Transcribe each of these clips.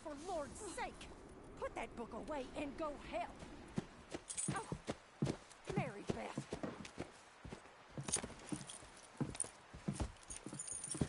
for Lord's sake! Put that book away and go help! Oh, Mary Beth.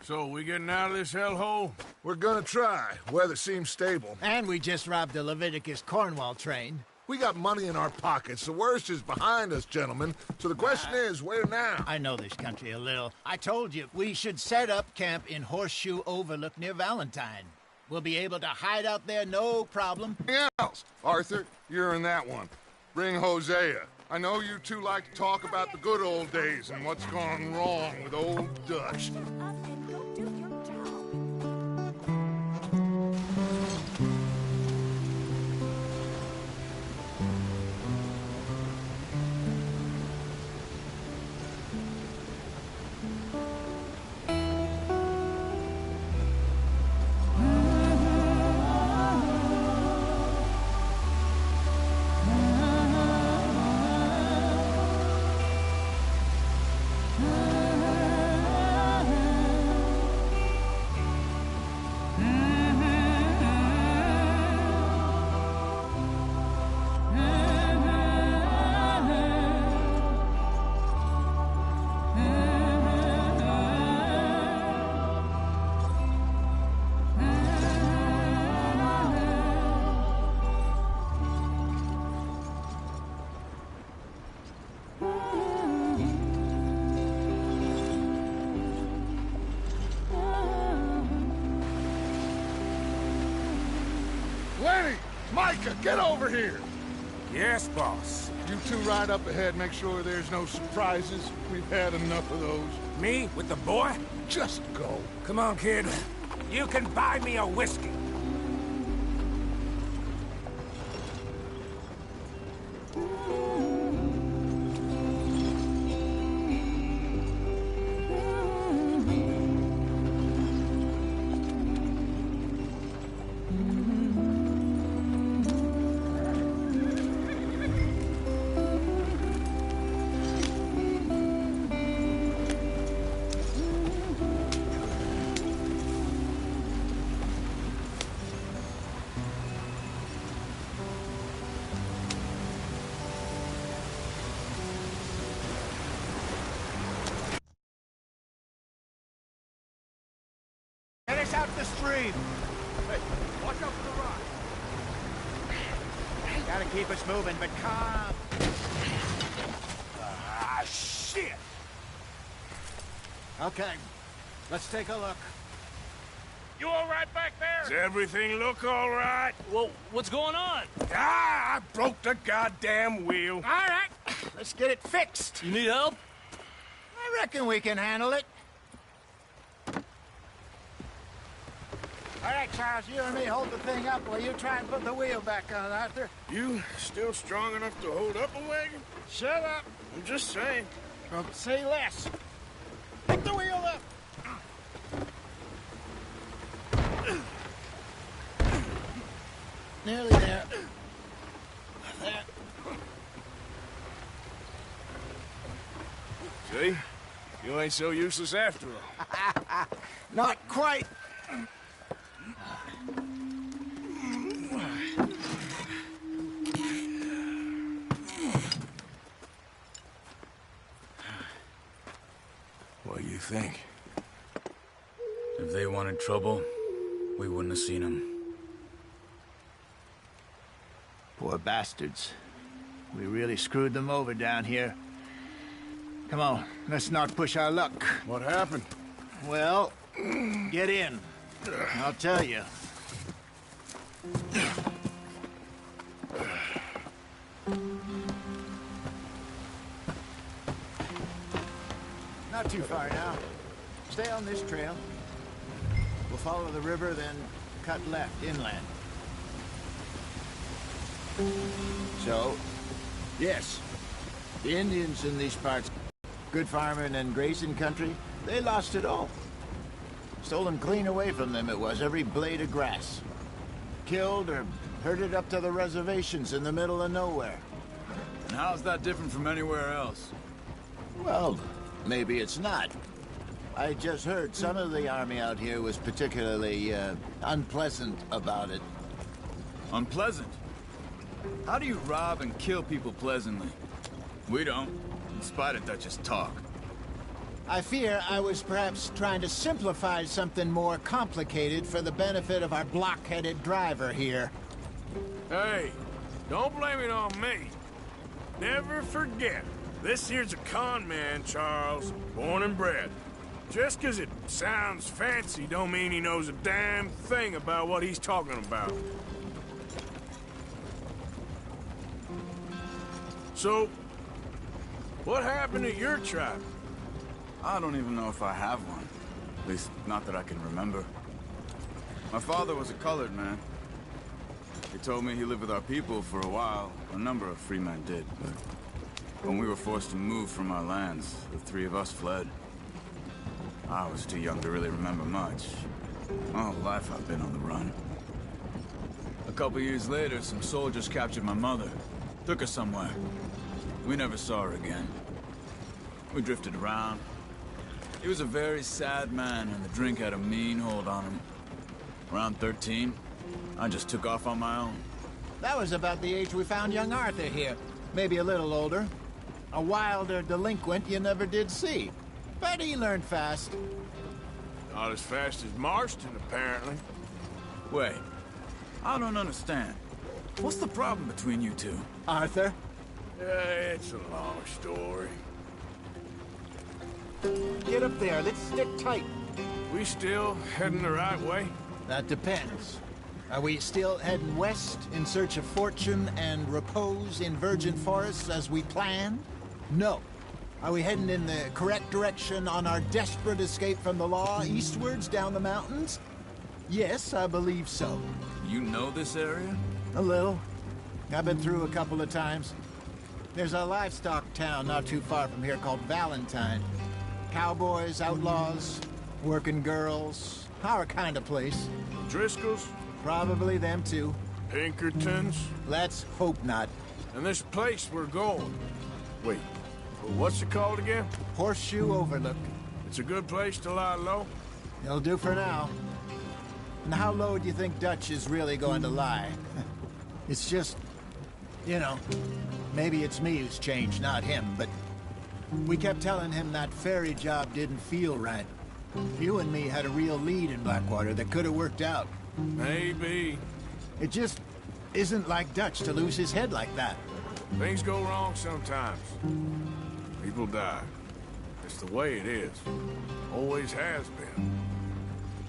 So, we getting out of this hellhole? We're gonna try. Weather seems stable. And we just robbed a Leviticus Cornwall train. We got money in our pockets. The worst is behind us, gentlemen. So the question is, where now? I know this country a little. I told you, we should set up camp in Horseshoe Overlook near Valentine. We'll be able to hide out there, no problem. Anything else? Arthur, you're in that one. Bring Hosea. I know you two like to talk about the good old days and what's gone wrong with old Dutch. Shut up and go do your job! Lenny! Micah, get over here! Yes, boss. You two ride up ahead, make sure there's no surprises. We've had enough of those. Me? With the boy? Just go. Come on, kid. You can buy me a whiskey. Get us out the stream. Hey, watch out for the rock. Gotta keep us moving, but calm. Ah, shit! Okay, let's take a look. You all right back there? Does everything look all right? Well, what's going on? Ah, I broke the goddamn wheel. All right, let's get it fixed. You need help? I reckon we can handle it. All right, Charles, you and me hold the thing up while you try and put the wheel back on, Arthur. You still strong enough to hold up a wagon? Shut up. I'm just saying. Well, say less. Pick the wheel up. Nearly there. There. See? You ain't so useless after all. Not quite. What do you think? If they wanted trouble, we wouldn't have seen them. Poor bastards. We really screwed them over down here. Come on, let's not push our luck. What happened? Well, get in. I'll tell you. Not too far now. Stay on this trail. We'll follow the river, then cut left inland. So, yes, the Indians in these parts, good farming and grazing country, they lost it all. Stolen clean away from them it was, every blade of grass. Killed or herded up to the reservations in the middle of nowhere. And how's that different from anywhere else? Well, maybe it's not. I just heard some of the army out here was particularly, unpleasant about it. Unpleasant? How do you rob and kill people pleasantly? We don't, in spite of Dutch's talk. I fear I was perhaps trying to simplify something more complicated for the benefit of our block-headed driver here. Hey, don't blame it on me. Never forget, this here's a con man, Charles, born and bred. Just 'cause it sounds fancy don't mean he knows a damn thing about what he's talking about. So, what happened to your tribe? I don't even know if I have one. At least, not that I can remember. My father was a colored man. He told me he lived with our people for a while. A number of free men did, but when we were forced to move from our lands, the three of us fled. I was too young to really remember much. My whole life I've been on the run. A couple years later, some soldiers captured my mother. Took her somewhere. We never saw her again. We drifted around. He was a very sad man, and the drink had a mean hold on him. Around 13, I just took off on my own. That was about the age we found young Arthur here. Maybe a little older. A wilder delinquent you never did see. But he learned fast. Not as fast as Marston, apparently. Wait, I don't understand. What's the problem between you two? Arthur? It's a long story. Get up there. Let's stick tight. We still heading the right way? That depends. Are we still heading west in search of fortune and repose in virgin forests as we planned? No. Are we heading in the correct direction on our desperate escape from the law eastwards down the mountains? Yes, I believe so. You know this area? A little. I've been through a couple of times. There's a livestock town not too far from here called Valentine. Cowboys, outlaws, working girls, our kind of place. Driscoll's? Probably them too. Pinkertons? Let's hope not. And this place we're going. Wait, what's it called again? Horseshoe Overlook. It's a good place to lie low? It'll do for now. And how low do you think Dutch is really going to lie? It's just, you know, maybe it's me who's changed, not him, but we kept telling him that ferry job didn't feel right. You and me had a real lead in Blackwater that could have worked out. Maybe. It just isn't like Dutch to lose his head like that. Things go wrong sometimes. People die. It's the way it is. Always has been.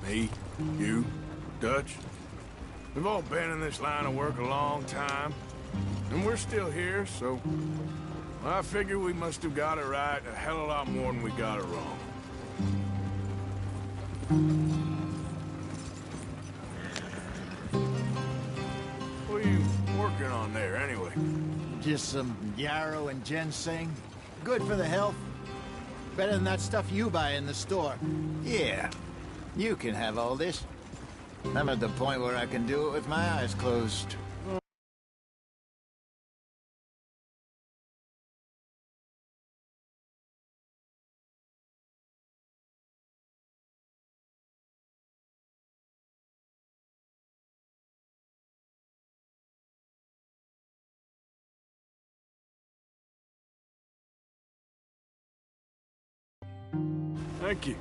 Me, you, Dutch. We've all been in this line of work a long time. And we're still here, so... I figure we must have got it right a hell of a lot more than we got it wrong. What are you working on there, anyway? Just some yarrow and ginseng. Good for the health. Better than that stuff you buy in the store. Yeah, you can have all this. I'm at the point where I can do it with my eyes closed. Thank you.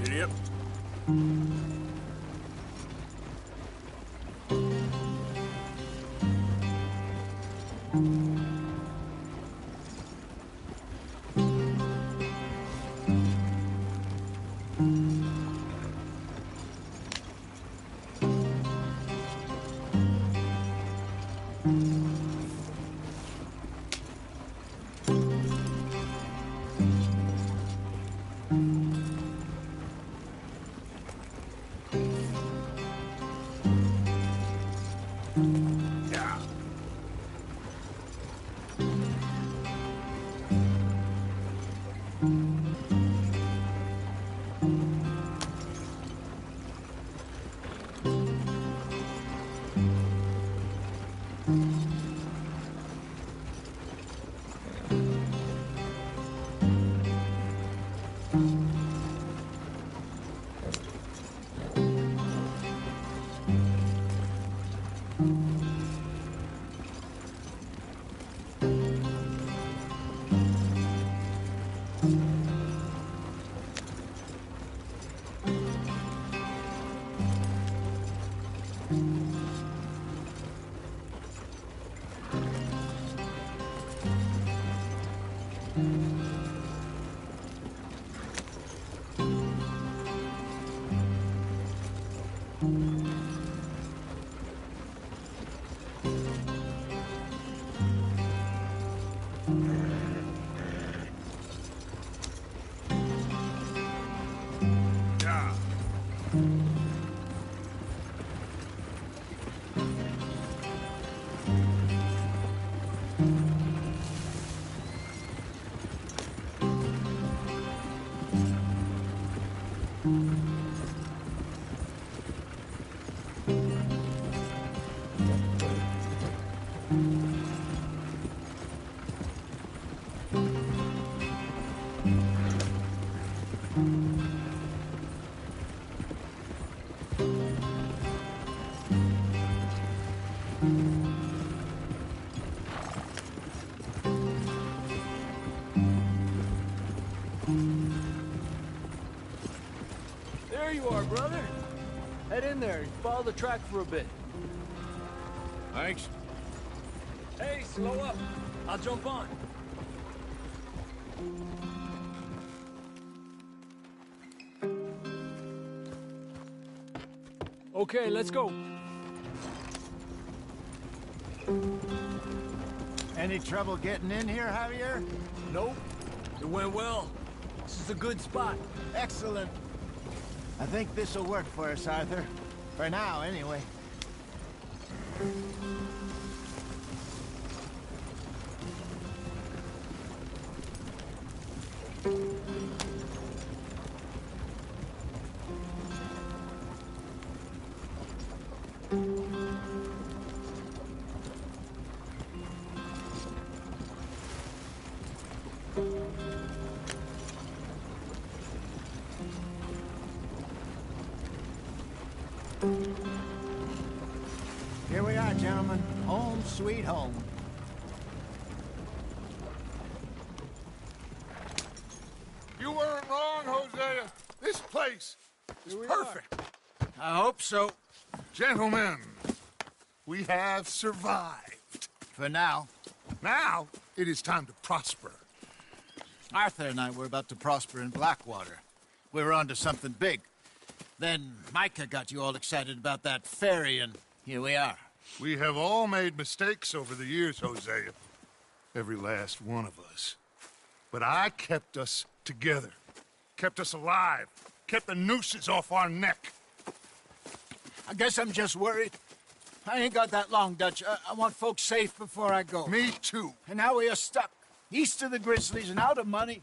Idiot. There you are, brother. Head in there and follow the track for a bit. Thanks. Hey, slow up. I'll jump on. Okay, let's go. Any trouble getting in here, Javier? Nope. It went well. This is a good spot. Excellent. I think this'll work for us, Arthur. For now, anyway. Here we are, gentlemen. Home sweet home. You weren't wrong, Hosea. This place is perfect. I hope so. Gentlemen, we have survived. For now. Now, it is time to prosper. Arthur and I were about to prosper in Blackwater. We were onto something big. Then Micah got you all excited about that ferry, and here we are. We have all made mistakes over the years, Hosea. Every last one of us. But I kept us together. Kept us alive. Kept the nooses off our neck. I guess I'm just worried. I ain't got that long, Dutch. I want folks safe before I go. Me too. And now we are stuck, east of the Grizzlies and out of money,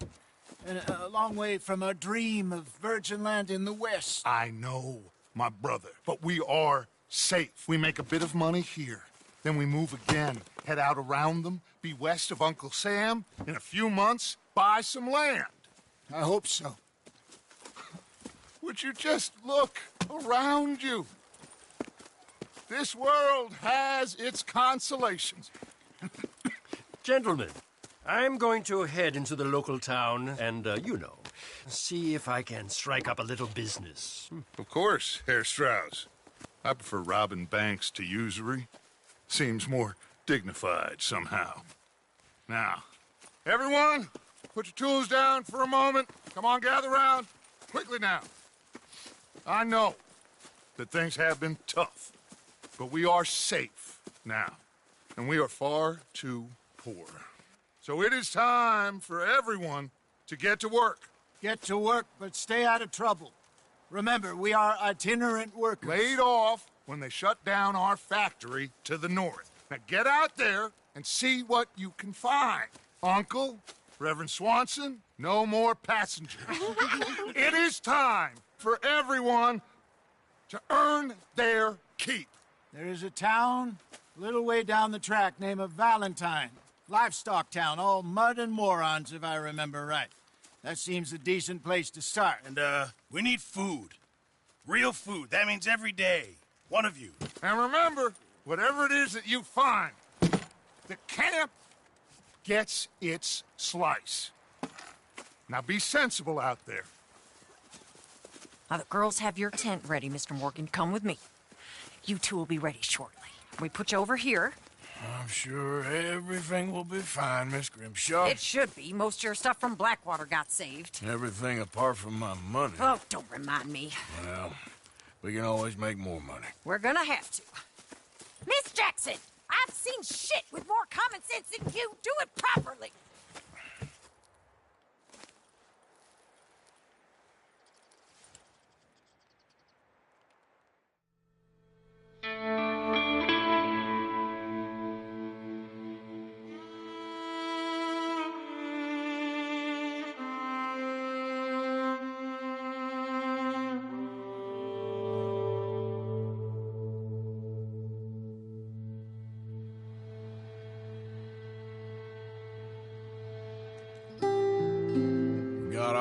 and a long way from our dream of virgin land in the west. I know, my brother. But we are safe. We make a bit of money here. Then we move again, head out around them, be west of Uncle Sam. In a few months, buy some land. I hope so. Would you just look around you? This world has its consolations. Gentlemen, I'm going to head into the local town and, see if I can strike up a little business. Of course, Herr Strauss. I prefer robbing banks to usury. Seems more dignified somehow. Now, everyone, put your tools down for a moment. Come on, gather round. Quickly now. I know that things have been tough, but we are safe now, and we are far too poor. So it is time for everyone to get to work. Get to work, but stay out of trouble. Remember, we are itinerant workers. Laid off when they shut down our factory to the north. Now get out there and see what you can find. Uncle, Reverend Swanson, no more passengers. It is time for everyone to earn their keep. There is a town a little way down the track named Valentine. Livestock town, all mud and morons, if I remember right. That seems a decent place to start. And, we need food. Real food. That means every day. One of you. And remember, whatever it is that you find, the camp gets its slice. Now be sensible out there. Now, the girls have your tent ready, Mr. Morgan. Come with me. You two will be ready shortly. We put you over here. I'm sure everything will be fine, Miss Grimshaw. It should be. Most of your stuff from Blackwater got saved. Everything apart from my money. Oh, don't remind me. Well, we can always make more money. We're gonna have to. Miss Jackson, I've seen shit with more common sense than you. Do it properly.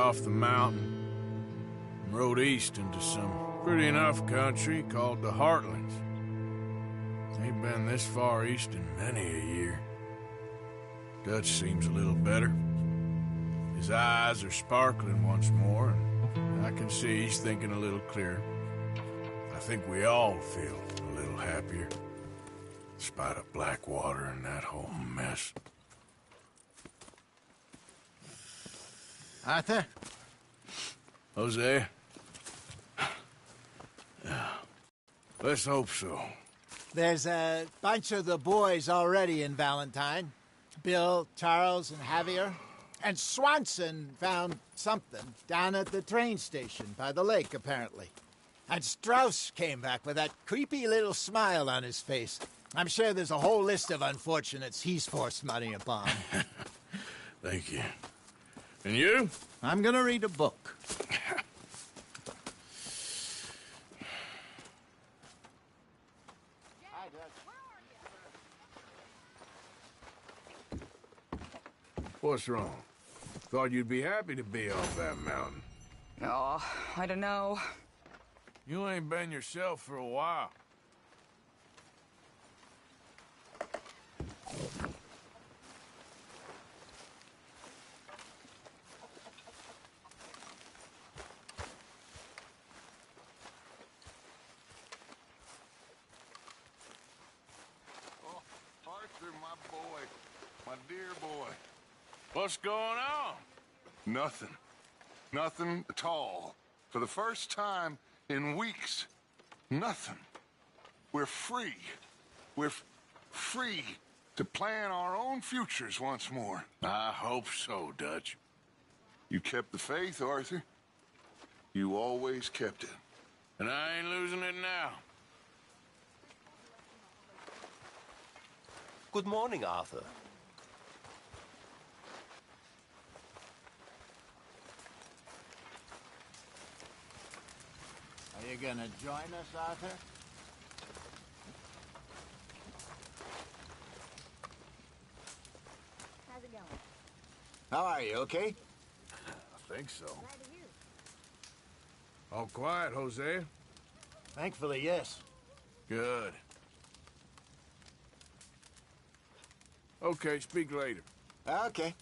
off the mountain and rode east into some pretty enough country called the Heartlands. Ain't been this far east in many a year. Dutch seems a little better. His eyes are sparkling once more, and I can see he's thinking a little clearer. I think we all feel a little happier, in spite of Blackwater and that whole mess. Arthur? Jose? Let's hope so. There's a bunch of the boys already in Valentine. Bill, Charles, and Javier. And Swanson found something down at the train station by the lake, apparently. And Strauss came back with that creepy little smile on his face. I'm sure there's a whole list of unfortunates he's forced money upon. Thank you. And you? I'm gonna read a book. What's wrong? Thought you'd be happy to be off that mountain. Oh, I don't know. You ain't been yourself for a while. Oh, Arthur, my boy. My dear boy. What's going on? Nothing. Nothing at all. For the first time in weeks, nothing. We're free. We're free to plan our own futures once more. I hope so, Dutch. You kept the faith, Arthur. You always kept it. And I ain't losing it now. Good morning, Arthur. Are you gonna join us, Arthur? How's it going? How are you, okay? I think so. Glad to hear it. All quiet, Jose? Thankfully, yes. Good. Okay, speak later. Okay.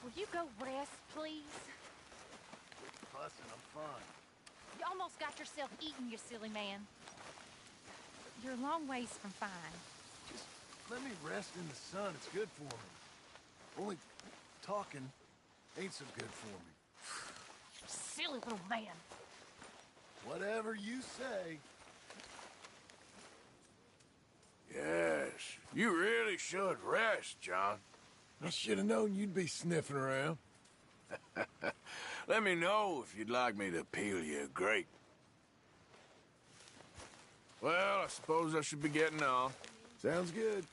Will you go rest, please? Fussing, I'm fun. You almost got yourself eaten, you silly man. You're a long ways from fine. Just let me rest in the sun. It's good for me. Only talking ain't so good for me. Silly little man. Whatever you say. Yes, you really should rest, John. I should have known you'd be sniffing around. Let me know if you'd like me to peel you a grape. Well, I suppose I should be getting on. Sounds good.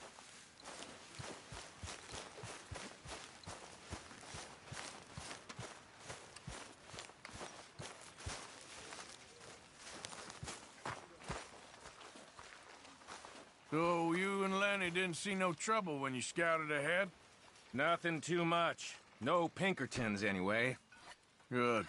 So you and Lenny didn't see no trouble when you scouted ahead? Nothing too much. No Pinkertons, anyway. Good.